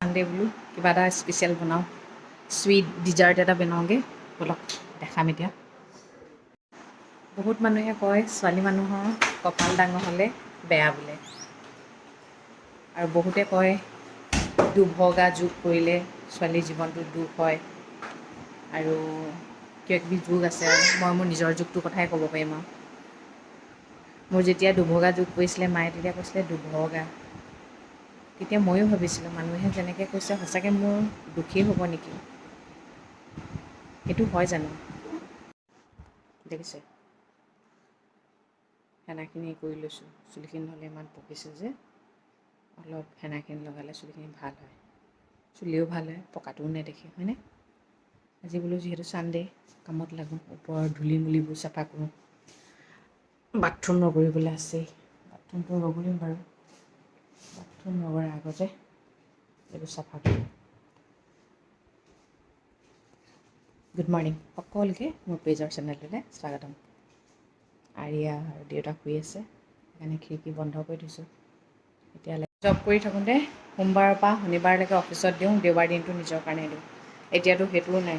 Sunday বোলো কিবা এটা স্পেচিয়েল বনাওঁ, চুইট ডিজাৰ্ট এটা বনাওঁগৈ ব'লক দেখাম এতিয়া। বহুত মানুহে কয় ছোৱালী মানুহৰ কপাল ডাঙৰ হ'লে বেয়া বোলে, আৰু বহুতে কয় দুভগা যোগ কৰিলে ছোৱালীৰ জীৱনটো দুখ হয়, আৰু কিবাকিবি যোগ আছে। আৰু মই মোৰ নিজৰ যুগটোৰ কথাই ক'ব পাৰিম। আৰু মোৰ যেতিয়া দুভগা যোগ কৰিছিলে মায়ে তেতিয়া কৈছিলে দুভগা, তেতিয়া ময়ো ভাবিছিলোঁ মানুহে যেনেকৈ কৈছে সঁচাকৈ মোৰ দুখেই হ'ব নেকি, সেইটো হয় জানো? দেখিছে হেনাখিনি কৰি লৈছোঁ, চুলিখিনি নহ'লে ইমান পকিছে যে অলপ হেনাখিনি লগালে চুলিখিনি ভাল হয়, চুলিও ভাল হয়, পকাটোও নেদেখে, হয়নে? আজি বোলো যিহেতু ছানডে কামত লাগোঁ, ওপৰৰ ধূলি মুলিবোৰ চাফা কৰোঁ, বাথৰুম নগৰিবলৈ আছেই, বাথৰুমটো নগৰিম বাৰু, বাথৰুম নগৰাৰ আগতে এইবোৰ চাফা কৰিম। গুড মৰ্ণিং সকলোকে মোৰ পেজৰ চেনেলটোলৈ স্বাগতম। আৰিয়া আৰু দেউতা শুই আছে, সেইকাৰণে খিৰিকী বন্ধ কৰি থৈছোঁ। এতিয়ালৈ জব কৰি থাকোঁতে সোমবাৰৰ পৰা শনিবাৰলৈকে অফিচত দিওঁ, দেওবাৰ দিনটো নিজৰ কাৰণে দিওঁ। এতিয়াতো সেইটোও নাই,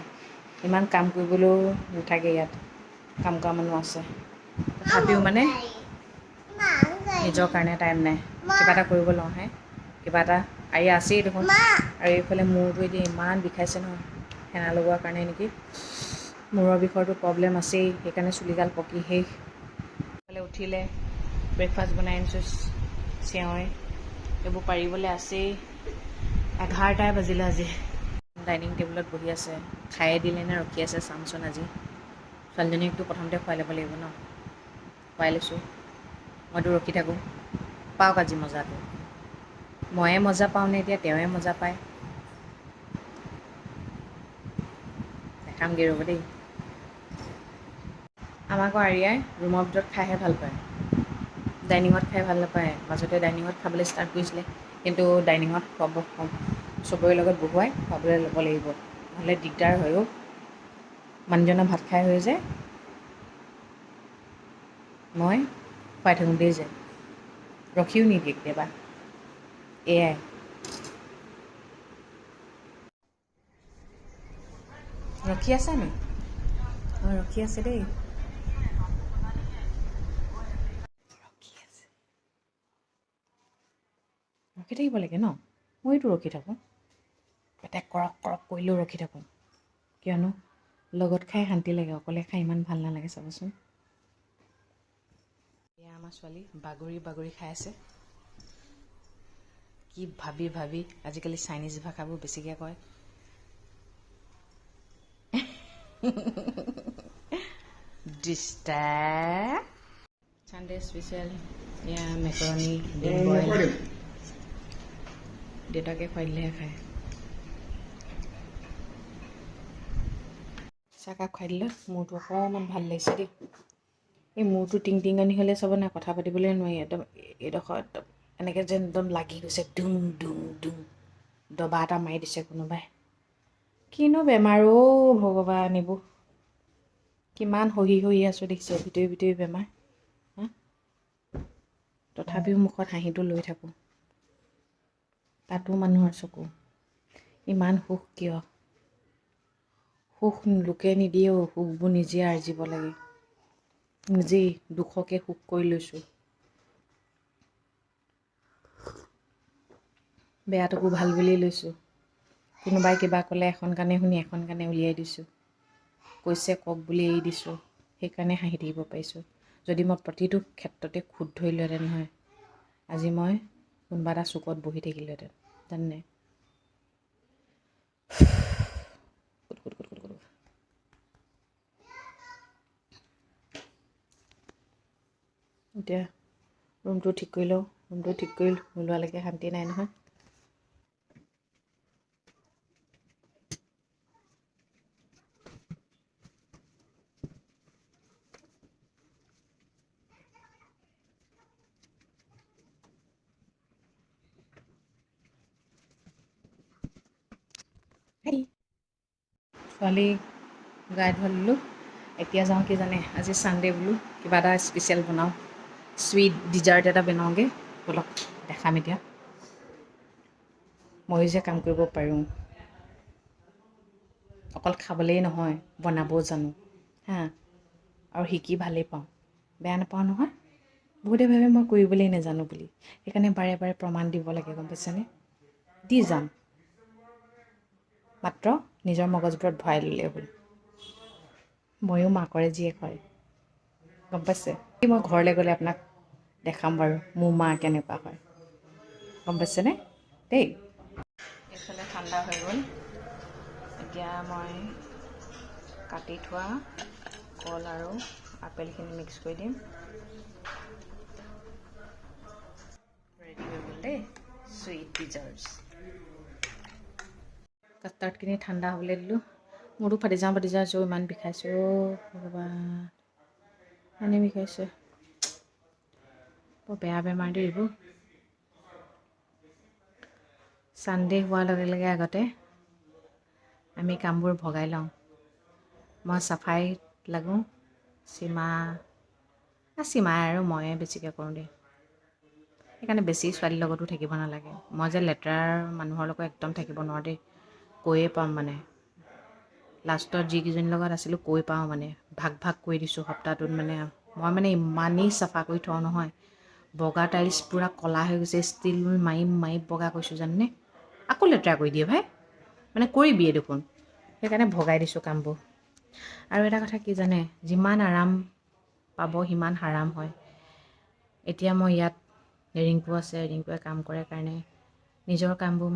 ইমান কাম কৰিবলৈও নাথাকে ইয়াত, কাম কৰা মানুহ আছে, তথাপিও মানে নিজৰ কাৰণে টাইম নাই। কিবা এটা কৰিব লওঁহে, কিবা এটা আৰিয়া আছেই দেখোন, আৰু এইফালে মূৰটো এতিয়া ইমান বিষাইছে নহয়, সেনা লগোৱাৰ কাৰণে নেকি, মূৰৰ বিষৰটো প্ৰব্লেম আছেই, সেইকাৰণে চুলিগাল পকি শেষ। এইফালে উঠিলে ব্ৰেকফাষ্ট বনাই আনিছোঁ, চেৱৈ এইবোৰ পাৰিবলৈ আছেই। 11টাই বাজিলে আজি। ডাইনিং টেবুলত বহি আছে, খায়ে দিলে নে ৰখি আছে চামচোন আজি। ছোৱালীজনীকতো প্ৰথমতে খুৱাই ল'ব লাগিব ন, খুৱাই লৈছোঁ। মইতো ৰখি থাকোঁ, পাওক আজি মজাটো। ময়ে মজা পাওঁনে এতিয়া তেওঁৱে মজা পায়, দেখামগৈ ৰ'ব দেই। আমাৰ আকৌ আৰিয়াই ৰুমৰ ভিতৰত খাইহে ভাল পায়, ডাইনিঙত খাই ভাল নাপায়। মাজতে ডাইনিঙত খাবলৈ ষ্টাৰ্ট কৰিছিলে, কিন্তু ডাইনিঙত খুৱাব চবৰে লগত বহুৱাই খুৱাবলৈ ল'ব লাগিব, নহ'লে দিগদাৰ হয় অ'। মানুহজনৰ ভাত খাই হৈ যায়, মই খুৱাই থাকোঁতেই যায়, ৰখিও নিদিয়ে কেতিয়াবা। এয়াই ৰখি আছে নি? অঁ ৰখি আছে দেই, ৰখি আছে, ৰখি থাকিব লাগে ন, ময়োতো ৰখি থাকোঁ, পেটে কৰক কৰক কৰিলেও ৰখি থাকোঁ, কিয়নো লগত খাই শান্তি লাগে, অকলে খাই ইমান ভাল নালাগে চাবচোন। এয়া আমাৰ ছোৱালী বাগৰি বাগৰি খাই আছে, কি ভাবি ভাবি, আজিকালি চাইনিজ ভাষাবোৰ বেছিকৈ কয়। ডিষ্টাৰ্ব। ছানডে স্পেচিয়েল এয়া মেকৰণি ডিম বইল, দেউতাকে খুৱাই দিলেহে খায়। চাহকাপ খাই দিলে মূৰটো অকণমান ভাল লাগিছে দেই। এই মূৰটো টিং টিঙনি হ'লে চাব নাই, কথা পাতিবলৈ নোৱাৰি, একদম এইডোখৰ একদম এনেকৈ যেন একদম লাগি গৈছে, ডুং ডুং ডুং, দবা এটা মাৰি দিছে কোনোবাই। কিনো বেমাৰ অ' ভগৱান, এইবোৰ কিমান সহি সহি আছোঁ দেখিছে, ভিতৰি ভিতৰি বেমাৰ হা, তথাপিও মুখত হাঁহিটো লৈ থাকোঁ, তাতো মানুহৰ চকু। ইমান সুখ কিয়? সুখ লোকে নিদিয়েও, সুখবোৰ নিজে আৰ্জিব লাগে, নিজেই দুখকে সুখ কৰি লৈছোঁ। বেয়াটোকো ভাল বুলি লৈছোঁ, কোনোবাই কিবা ক'লে এখন কাণে শুনি এখন কাণে উলিয়াই দিছোঁ, কৈছে কওক বুলি এৰি দিছোঁ, সেইকাৰণে হাঁহি থাকিব পাৰিছোঁ। যদি মই প্ৰতিটো ক্ষেত্ৰতে খুঁত ধৰিলোহেঁতেন নহয়, আজি মই কোনোবা এটা চুকত বহি থাকিলোহেঁতেন, জানেনে? এতিয়া ৰুমটো ঠিক কৰি লওঁ, ৰুমটো ঠিক কৰি নোলোৱালৈকে শান্তি নাই নহয়। ছোৱালী গাই ধুৱাই দিলোঁ, এতিয়া যাওঁ কি জানে, আজি ছানডে' বোলো কিবা এটা স্পেচিয়েল বনাওঁ, চুইট ডিজাৰ্ট এটা বনাওঁগৈ ব'লক দেখাম এতিয়া ময়ো যে কাম কৰিব পাৰোঁ অকল খাবলেই নহয় বনাবও জানো হা আৰু শিকি ভালেই পাওঁ বেয়া নাপাওঁ নহয় বহুতে ভাবে মই কৰিবলৈ নাজানো বুলি সেইকাৰণে বাৰে বাৰে প্ৰমাণ দিব লাগে গম পাইছেনে দি যাম মাত্ৰ নিজৰ মগজবোৰত ভৰাই ল'লে হ'ল ময়ো মাকৰে জীয়েক হয় গম পাইছে মই ঘৰলৈ গ'লে আপোনাক দেখাম বাৰু মোৰ মা কেনেকুৱা হয় গম পাইছেনে দেই এইফালে ঠাণ্ডা হৈ গ'ল এতিয়া মই কাটি থোৱা কল আৰু আপেলখিনি মিক্স কৰি দিম ৰেডি হৈ গ'ল দেই চুইট ডিজাৰ্টছ কাষ্টাৰ্ডখিনি ঠাণ্ডা হ'বলৈ দিলোঁ মোৰতো ফাটি যাওঁ ইমান বিষাইছোঁ ভগৱান ইমানেই বিষাইছে বৰ বেয়া বেমাৰ দেই এইবোৰ ছানডে হোৱাৰ লগে লগে আগতে আমি কামবোৰ ভগাই লওঁ মই চাফাইত লাগোঁ সীমাই আৰু ময়ে বেছিকৈ কৰোঁ দেই সেইকাৰণে বেছি ছোৱালীৰ লগতো থাকিব নালাগে মই যে লেতেৰা মানুহৰ লগত একদম থাকিব নোৱাৰোঁ দেই কৈয়ে পাম মানে লাষ্টত যিকেইজনীৰ লগত আছিলোঁ কৈ পাওঁ মানে ভাগ কৰি দিছোঁ সপ্তাহটোত মানে মই মানে ইমানেই চাফা কৰি থওঁ নহয় বগা টাইলছ পূৰা ক'লা হৈ গৈছে ষ্টিল মাৰি বগা কৰিছোঁ জাননে আকৌ লেতেৰা কৰি দিয়ে ভাই মানে কৰিবিয়ে দেখোন সেইকাৰণে ভগাই দিছোঁ কামবোৰ আৰু এটা কথা কি জানে যিমান আৰাম পাব সিমান হাৰাম হয় এতিয়া মই ইয়াত ৰিংকু আছে ৰিংকুৱে কাম কৰে কাৰণে নিজৰ কামবোৰ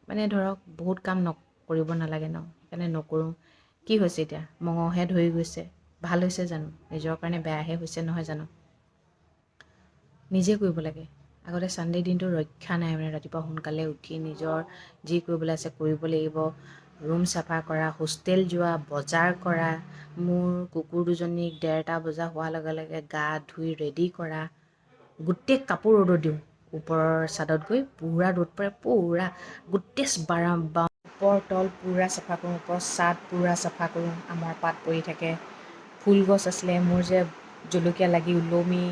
মানে ধৰক বহুত কাম কৰিব নালাগে ন সেইকাৰণে নকৰোঁ কি হৈছে এতিয়া মঙহে ধৰি গৈছে ভাল হৈছে জানো নিজৰ কাৰণে বেয়াহে হৈছে নহয় জানো নিজে কৰিব লাগে আগতে ছানডে দিনটো ৰক্ষা নাই মানে ৰাতিপুৱা সোনকালে উঠি নিজৰ যি কৰিবলৈ আছে কৰিব লাগিব ৰুম চাফা কৰা হোষ্টেল যোৱা বজাৰ কৰা মোৰ কুকুৰ দুজনীক 1:30 বজা হোৱাৰ লগে লগে গা ধুই ৰেডি কৰা গোটেই কাপোৰ ৰ'দত দিওঁ ওপৰৰ ছাদত গৈ পূৰা ৰ'দ পৰে পূৰা গোটেই ওপৰ তল পূৰা চাফা কৰোঁ ওপৰৰ ছাদ পূৰা চাফা কৰোঁ আমৰ পাত পৰি থাকে ফুল গছ আছিলে মোৰ যে জলকীয়া লাগি ওলমি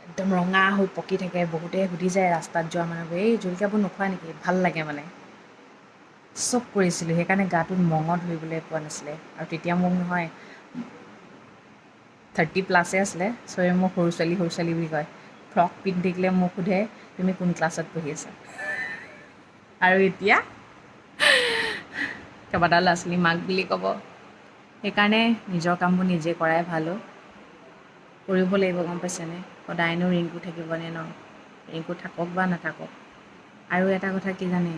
একদম ৰঙা হৈ পকি থাকে বহুতে সুধি যায় ৰাস্তাত যোৱা মানুহবোৰে এই জলকীয়াবোৰ নোখোৱা নেকি ভাল লাগে মানে চব কৰিছিলোঁ সেইকাৰণে গাটোত মঙহ ধৰিবলৈ পোৱা নাছিলে আৰু তেতিয়া মোক নহয় 30+ আছিলে চবে মোক সৰু ছোৱালী বুলি কয় ফ্ৰক পিন্ধি থাকিলে মোক সোধে তুমি কোন ক্লাছত পঢ়ি আছা আৰু এতিয়া কেইবাটাও ল'ৰা ছোৱালী মাক বুলি ক'ব সেইকাৰণে নিজৰ কামবোৰ নিজে কৰাই ভাল কৰিব লাগিব গম পাইছেনে সদায়নো ৰিংকু থাকিবনে ন ৰিংকু থাকক বা নাথাকক আৰু এটা কথা কি জানে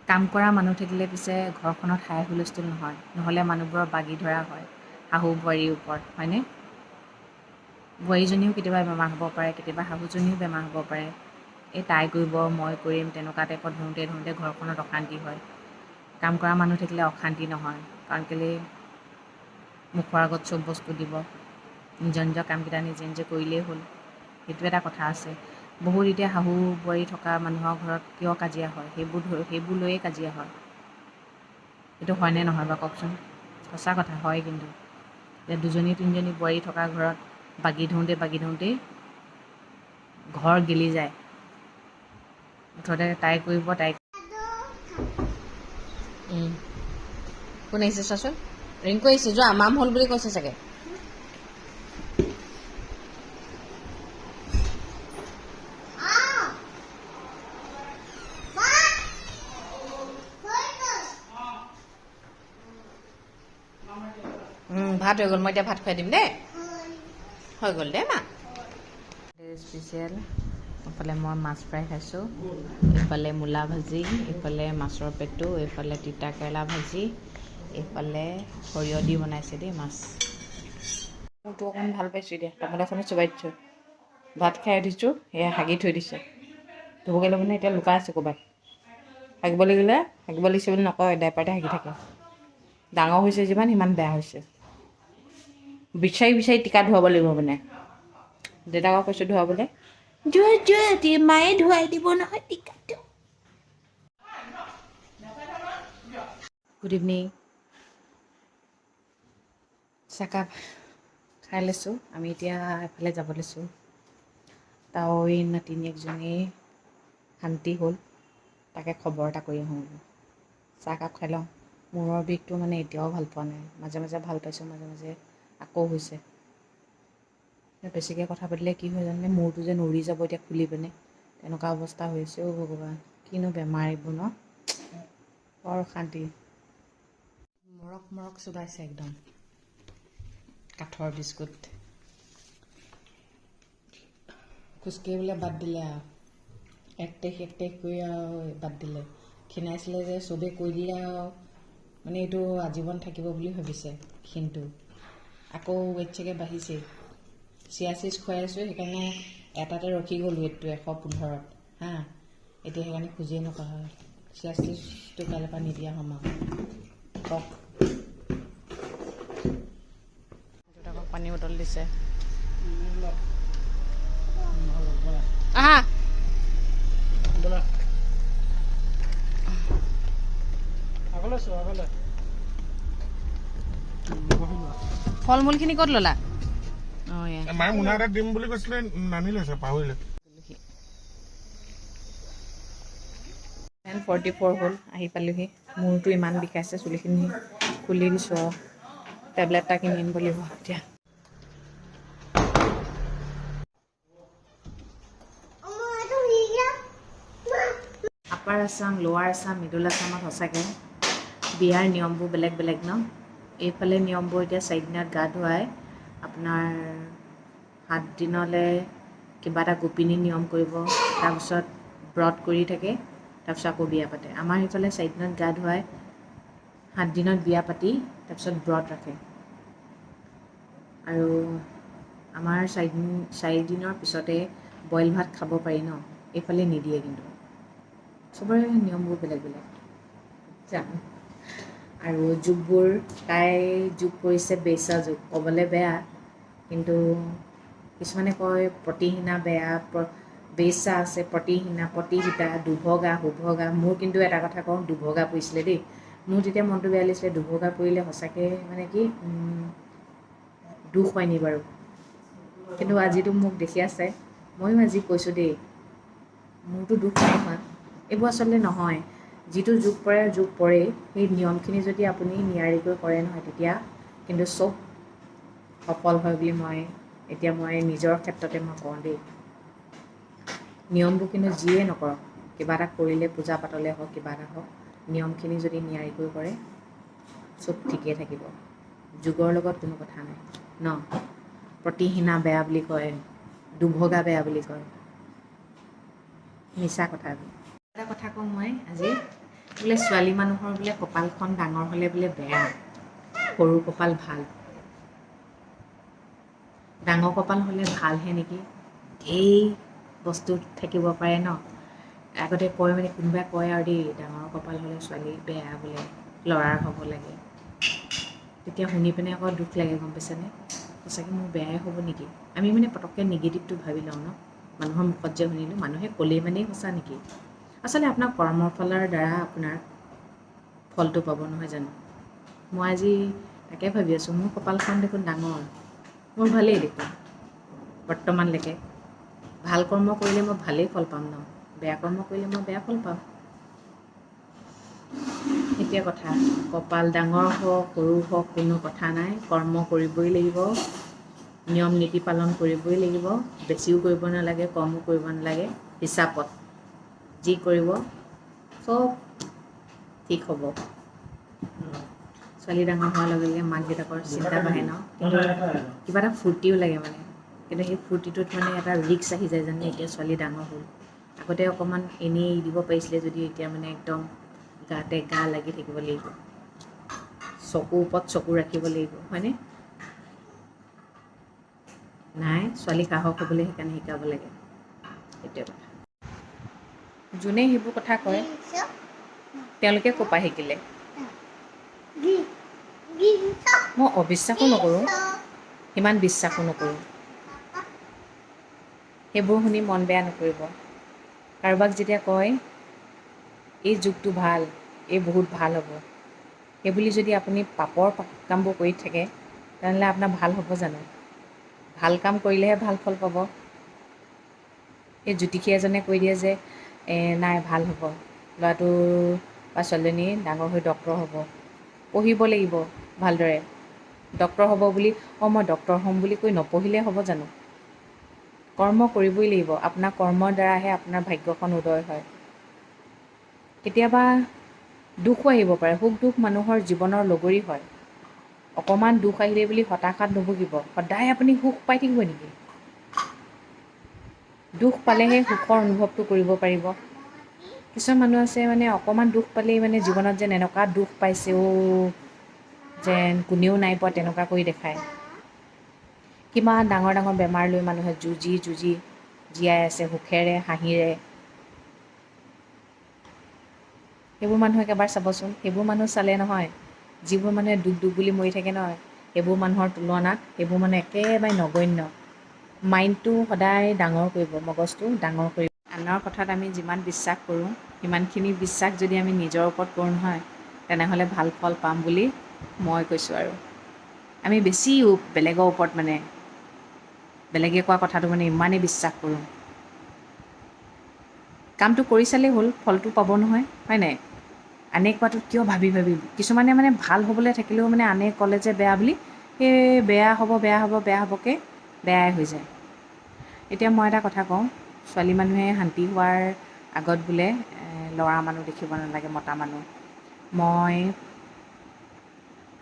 কাম কৰা মানুহ থাকিলে পিছে ঘৰখনত হাই হুলস্থুল নহয় নহ'লে মানুহবোৰৰ বাগি ধৰা হয় শাহু বোৱাৰীৰ ওপৰত হয়নে বোৱাৰীজনীও কেতিয়াবা বেমাৰ হ'ব পাৰে কেতিয়াবা শাহুজনীও বেমাৰ হ'ব পাৰে এই তাই কৰিব মই কৰিম তেনেকুৱা টাইপত ধৰোঁতে ঘৰখনত অশান্তি হয় কাম কৰা মানুহ থাকিলে অশান্তি নহয় কাৰণ কেলৈ মুখৰ আগত চব বস্তু দিব নিজৰ কামকেইটা নিজে কৰিলেই হ'ল সেইটো এটা কথা আছে বহুত এতিয়া শাহু বোৱাৰী থকা মানুহৰ ঘৰত কিয় কাজিয়া হয় সেইবোৰ লৈয়ে কাজিয়া হয় এইটো হয়নে নহয় বাৰু কওকচোন সঁচা কথা হয় কিন্তু এতিয়া 2-3জনী বোৱাৰী থকা ঘৰত বাগি ধৰোঁতেই ঘৰ গেলি যায় মুঠতে তাই কৰিব তাই কোন আহিছে চোৱাচোন ৰিংকু আহিছে যোৱা মাম হ'ল বুলি কৈছে চাগে ভাত হৈ গ'ল মই এতিয়া ভাত খুৱাই দিম দেই হৈ গ'ল দেই মা স্পেচিয়েল এইফালে মই মাছ ফ্ৰাই খাইছোঁ এইফালে মূলা ভাজি এইফালে মাছৰ পেটু এইফালে তিতা কেৰেলা ভাজি এইফালে সৰিয়হ দি বনাইছে দেই মাছ মোৰতো অকণমান ভাল পাইছোঁ এতিয়া টমেটোখনে চোবাই দিছোঁ ভাত খাই উঠিছোঁ সেয়া হাগি থৈ দিছে ধুবগৈ ল'ব মানে এতিয়া লুকাই আছে ক'ৰবাত হাগিব লাগিছে বুলি নকয় ডাইপাৰতে হাগি থাকে ডাঙৰ হৈছে যিমান সিমান বেয়া হৈছে বিচাৰি টিকা ধুৱাব লাগিব মানে দেউতাকক কৈছোঁ ধুৱাবলৈ যোৱা মায়ে ধুৱাই দিব নহয় টিকাটো গুড ইভিনিং চাহকাপ খাই লৈছোঁ আমি এতিয়া এফালে যাব লৈছোঁ তাৱৈ নাতিনীয়েকজনী শান্তি হ'ল, তাকে খবৰ এটা কৰি আহোঁ। চাহকাপ খাই লওঁ। মূৰৰ বিষটো মানে এতিয়াও ভাল পোৱা নাই, মাজে মাজে ভাল পাইছোঁ, মাজে মাজে আকৌ হৈছে। বেছিকৈ কথা পাতিলে কি হয় জানে, মূৰটো যেন উৰি যাব এতিয়া খুলি পিনে, তেনেকুৱা অৱস্থা হৈছে। অ' ভগৱান, কিনো বেমাৰ এইবোৰ ন, বৰ অশান্তি। মৰক মৰক চোবাইছে একদম, কাঠৰ বিস্কুট। খোজকাঢ়িবলৈ বাদ দিলে আৰু, এক তাৰিখ কৰি আৰু বাদ দিলে। ক্ষীণাইছিলে যে চবেই কৈ দিলে আৰু, মানে এইটো আজীৱন থাকিব বুলি ভাবিছে ক্ষীণটো। আকৌ ৱেইট চাগে বাঢ়িছেই। চিয়াচিজ খুৱাই আছোঁ, সেইকাৰণে এটাতে ৰখি গ'ল ৱেইটটো 115ত হা। এতিয়া সেইকাৰণে খোজেই নকৰা হয়। চিয়াচিজটো কাইলৈৰ পৰা নিদিয়া হ'ম আৰু। কওক, আকৌ পানী বটল দিছে। আহা ফল মূলখিনি ক'ত ল'লা? মায়ে মোনা এটা দিম বুলি কৈছিলে, নানিলে, পাহৰিলে। 10:44 হ'ল, আহি পালোহি। মূৰটো ইমান বিষাইছে, চুলিখিনি খুলি দিছোঁ আৰু। টেবলেট এটা কিনি আনিব লাগিব এতিয়া। আপাৰ আছাম, লোৱাৰ আছাম, মিডল আছামত সঁচাকৈ বিয়াৰ নিয়মবোৰ বেলেগ বেলেগ ন। এইফালে নিয়মবোৰ এতিয়া 4 দিনত গা ধুৱাই, আপোনাৰ 7 দিনলৈ কিবা এটা গোপিনী নিয়ম কৰিব, তাৰপিছত ব্ৰত কৰি থাকে, তাৰপিছত আকৌ বিয়া পাতে। আমাৰ সেইফালে 4 দিনত গা ধুৱাই, 7 দিনত বিয়া পাতি, তাৰপিছত ব্ৰত ৰাখে। আৰু আমাৰ 4 দিনৰ পিছতে বইল ভাত খাব পাৰি ন, এইফালে নিদিয়ে কিন্তু। চবৰে নিয়মবোৰ বেলেগ বেলেগ জানো। আৰু যুগবোৰ, তাই যুগ কৰিছে বেইছা যুগ, ক'বলৈ বেয়া, কিন্তু কিছুমানে কয় প্ৰতিহিনা বেয়া, বেইছা আছে, প্ৰতিহিনা, প্ৰতিহিতা, দুভগা, শুভগা। মোৰ কিন্তু এটা কথা কওঁ, দুভগা পৰিছিলে দেই। মোৰ তেতিয়া মনটো বেয়া লাগিছিলে, দুভগা পৰিলে সঁচাকৈ মানে কি দুখ হয় নি বাৰু। কিন্তু আজিতো মোক দেখি আছে, ময়ো আজি কৈছোঁ দেই, মোৰতো দুখ নাই হোৱা। এইবোৰ আচলতে নহয়, যিটো যুগ পৰে, সেই নিয়মখিনি যদি আপুনি নিয়াৰিকৈ কৰে নহয়, তেতিয়া কিন্তু চব সফল হয় বুলি মই নিজৰ ক্ষেত্ৰতে মই কওঁ দেই। নিয়মবোৰ কিন্তু যিয়ে নকৰক, কিবা এটা কৰিলে, পূজা পাতলে হওক, কিবা এটা হওক, নিয়মখিনি যদি নিয়াৰিকৈ কৰে, চব ঠিকেই থাকিব। যুগৰ লগত কোনো কথা নাই ন। প্ৰতিহিনা বেয়া বুলি কয়, দুভগা বেয়া বুলি কয়, মিছা কথা। এটা কথা কওঁ মই আজি, বোলে ছোৱালী মানুহৰ বোলে কপালখন ডাঙৰ হ'লে বোলে বেয়া, সৰু কপাল ভাল। ডাঙৰ কপাল হ'লে ভালহে নেকি, এই বস্তু থাকিব পাৰে ন। আগতে কয় মানে, কোনোবাই কয় আৰু দেই, ডাঙৰ কপাল হ'লে ছোৱালী বেয়া বোলে, ল'ৰাৰ হ'ব লাগে। তেতিয়া শুনি পিনে আকৌ দুখ লাগে, গম পাইছেনে। সঁচাকৈ মোৰ বেয়াই হ'ব নেকি। আমি মানে পটককৈ নিগেটিভটো ভাবি লওঁ ন। মানুহৰ মুখত যে শুনিলোঁ, মানুহে ক'লেই মানেই সঁচা নেকি। আচলতে আপোনাৰ কৰ্মৰ ফলৰ দ্বাৰা আপোনাৰ ফলটো পাব, নহয় জানো। মই আজি তাকে ভাবি আছোঁ, মোৰ কপালখন দেখোন ডাঙৰ, মোৰ ভালেই দেখোন বৰ্তমানলৈকে। ভাল কৰ্ম কৰিলে মই ভালেই ফল পাম ন, বেয়া কৰ্ম কৰিলে মই বেয়া ফল পাম। এতিয়া কথা, কপাল ডাঙৰ হওক সৰু হওক কোনো কথা নাই, কৰ্ম কৰিবই লাগিব, নিয়ম নীতি পালন কৰিবই লাগিব। বেছিও কৰিব নালাগে, কমো কৰিব নালাগে, হিচাপত যি কৰিব চব ঠিক হ'ব। ছোৱালী ডাঙৰ হোৱাৰ লগে লগে মাক দেউতাকৰ চিন্তা বাঢ়ে ন, কিন্তু কিবা এটা ফূৰ্তিও লাগে মানে। কিন্তু সেই ফূৰ্তিটোত মানে এটা ৰিক্স আহি যায় জানে। এতিয়া ছোৱালী ডাঙৰ হ'ল, আগতে অকণমান এনেই এৰি দিব পাৰিছিলে যদি, এতিয়া মানে একদম গাতে গা লাগি থাকিব লাগিব, চকুৰ ওপৰত চকু ৰাখিব লাগিব, হয়নে নাই। ছোৱালী সাহস হ'বলৈ সেইকাৰণে শিকাব লাগে, সেইটোৱে কথা। যোনে সেইবোৰ কথা কয়, তেওঁলোকে ক'ৰ পৰা শিকিলে। মই অবিশ্বাসো নকৰোঁ, সিমান বিশ্বাসো নকৰোঁ। সেইবোৰ শুনি মন বেয়া নকৰিব। কাৰোবাক যেতিয়া কয় এই যুগটো ভাল, এই বহুত ভাল হ'ব, সেইবুলি যদি আপুনি পাপৰ কামবোৰ কৰি থাকে, তেনেহ'লে আপোনাৰ ভাল হ'ব জানো। ভাল কাম কৰিলেহে ভাল ফল পাব। এই জ্যোতিষী এজনে কৈ দিয়ে যে নাই ভাল হ'ব, ল'ৰাটো বা ছোৱালীজনী ডাঙৰ হৈ ডক্তৰ হ'ব, পঢ়িব লাগিব ভালদৰে, ডক্তৰ হ'ব বুলি মই ডক্তৰ হ'ম বুলি কৈ নপঢ়িলে হ'ব জানো? কৰ্ম কৰিবই লাগিব। আপোনাৰ কৰ্মৰ দ্বাৰাহে আপোনাৰ ভাগ্যখন উদয় হয়। কেতিয়াবা দুখো আহিব পাৰে, সুখ দুখ মানুহৰ জীৱনৰ লগৰী হয়। অকণমান দুখ আহিলে বুলি হতাশাত নুভুগিব, সদায় আপুনি সুখ পাই থাকিব নেকি? দুখ পালেহে সুখৰ অনুভৱটো কৰিব পাৰিব। কিছুমান মানুহ আছে মানে অকণমান দুখ পালেই মানে জীৱনত যেন এনেকুৱা দুখ পাইছে যেন কোনেও নাই পোৱা তেনেকুৱা কৰি দেখায়। কিমান ডাঙৰ ডাঙৰ বেমাৰ লৈ মানুহে যুঁজি জীয়াই আছে সুখেৰে হাঁহিৰে। সেইবোৰ মানুহক এবাৰ চাবচোন, সেইবোৰ মানুহ চালে নহয়, যিবোৰ মানুহে দুখ বুলি মৰি থাকে নহয়, সেইবোৰ মানুহৰ তুলনাত সেইবোৰ মানুহ একেবাৰে নগণ্য। মাইণ্ডটো সদায় ডাঙৰ কৰিব, মগজটো ডাঙৰ কৰিব। আনৰ কথাত আমি যিমান বিশ্বাস কৰোঁ, সিমানখিনি বিশ্বাস যদি আমি নিজৰ ওপৰত কৰোঁ নহয়, তেনেহ'লে ভাল ফল পাম বুলি মই কৈছোঁ আৰু। আমি বেছি বেলেগৰ ওপৰত মানে বেলেগে কোৱা কথাটো মানে ইমানেই বিশ্বাস কৰোঁ। কামটো কৰি চালেই হ'ল, ফলটো পাব নহয়, হয় নাই? আনে কোৱাটো কিয় ভাবি কিছুমানে মানে ভাল হ'বলৈ থাকিলেও মানে আনে ক'লে যে বেয়া বুলি, সেই বেয়া হ'বকৈ বেয়াই হৈ যায়। এতিয়া মই এটা কথা কওঁ, ছোৱালী মানুহে শান্তি হোৱাৰ আগত বোলে ল'ৰা মানুহ দেখিব নালাগে, মতা মানুহ। মই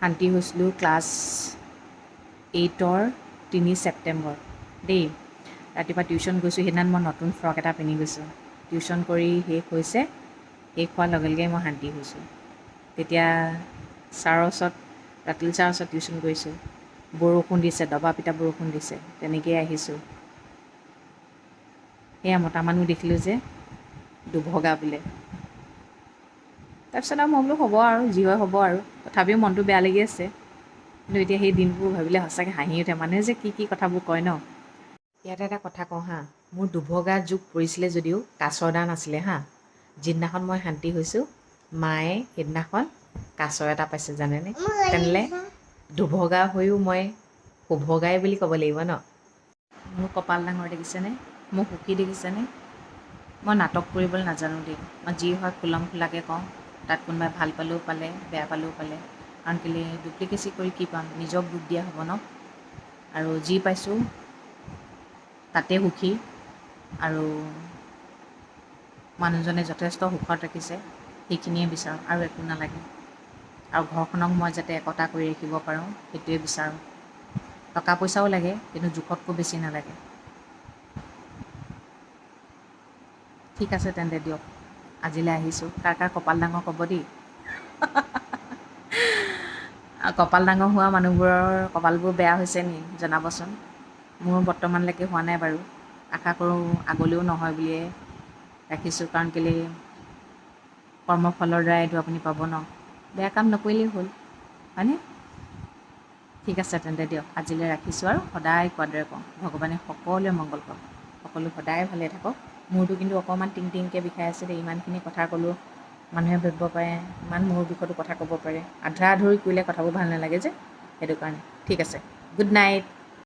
শান্তি হৈছিলোঁ ক্লাছ 8ৰ 3 ছেপ্টেম্বৰ দেই। ৰাতিপুৱা টিউশ্যন গৈছোঁ, সেইদিনা মই নতুন ফ্ৰক এটা পিন্ধি গৈছোঁ। টিউশ্যন কৰি শেষ হৈছে, শেষ হোৱাৰ লগে লগে মই শান্তি হৈছোঁ। তেতিয়া ৰাতুল ছাৰৰ ওচৰত টিউশ্যন কৰিছোঁ। বৰষুণ দিছে, দবা পিটা বৰষুণ দিছে, তেনেকৈয়ে আহিছোঁ। সেয়া মতা মানুহ দেখিলোঁ যে দুভগা বোলে। তাৰপিছত আৰু মই বোলো হ'ব আৰু যি হয় হ'ব আৰু, তথাপিও মনটো বেয়া লাগি আছে। কিন্তু এতিয়া সেই দিনবোৰ ভাবিলে সঁচাকৈ হাঁহি উঠে। মানুহে যে কি কথাবোৰ কয় ন। ইয়াতে এটা কথা কওঁ হা, মোৰ দুভগা যুগ পৰিছিলে যদিও কাছৰ দান আছিলে হা। যিদিনাখন মই শান্তি হৈছোঁ, মায়ে সেইদিনাখন কাছৰ এটা পাইছে জানেনে? তেনেহ'লে দুভগা হৈও মই শুভগাই বুলি ক'ব লাগিব ন। মোৰ কপাল ডাঙৰ দেখিছেনে? মোৰ সুখী দেখিছেনে? মই নাটক কৰিবলৈ নাজানো দেই। মই যি হয় খোলাম খোলাকৈ কওঁ। তাত কোনোবাই ভাল পালেও পালে, বেয়া পালেও পালে। কাৰণ কেলৈ ডুপ্লিকেচি কৰি কি পাম? নিজক দুখ দিয়া হ'ব ন। আৰু যি পাইছোঁ তাতে সুখী। আৰু মানুহজনে যথেষ্ট সুখত ৰাখিছে, সেইখিনিয়ে বিচাৰোঁ আৰু একো নালাগে। আৰু ঘৰখনক মই যাতে একতা কৰি ৰাখিব পাৰোঁ, সেইটোৱে বিচাৰোঁ। টকা পইচাও লাগে, কিন্তু জোখতকৈ বেছি নালাগে। ঠিক আছে তেন্তে দিয়ক, আজিলৈ আহিছোঁ। কাৰ কাৰ কপাল ডাঙৰ ক'ব দেই। কপাল ডাঙৰ হোৱা মানুহবোৰৰ কপালবোৰ বেয়া হৈছে নি জনাবচোন। মোৰ বৰ্তমানলৈকে হোৱা নাই বাৰু। আশা কৰোঁ আগলৈও নহয় বুলিয়ে ৰাখিছোঁ। কাৰণ কেলৈ কৰ্মফলৰ দ্বাৰা এইটো আপুনি পাব ন। বেয়া কাম নকৰিলেই হ'ল, হয়নে? ঠিক আছে তেন্তে দিয়ক, আজিলৈ ৰাখিছোঁ আৰু সদায় কোৱাৰ দৰে কওঁ, ভগৱানে সকলোৱে মংগল কৰক, সকলো সদায় ভালে থাকক। মূৰটো কিন্তু অকণমান টিংকৈ বিষাই আছে দেই। ইমানখিনি কথা ক'লোঁ, মানুহে ভাবিব পাৰে ইমান মূৰৰ বিষয়তো কথা ক'ব পাৰে। আধৰুৱা কৰিলে কথাবোৰ ভাল নালাগে যে, সেইটো কাৰণে। ঠিক আছে, গুড নাইট।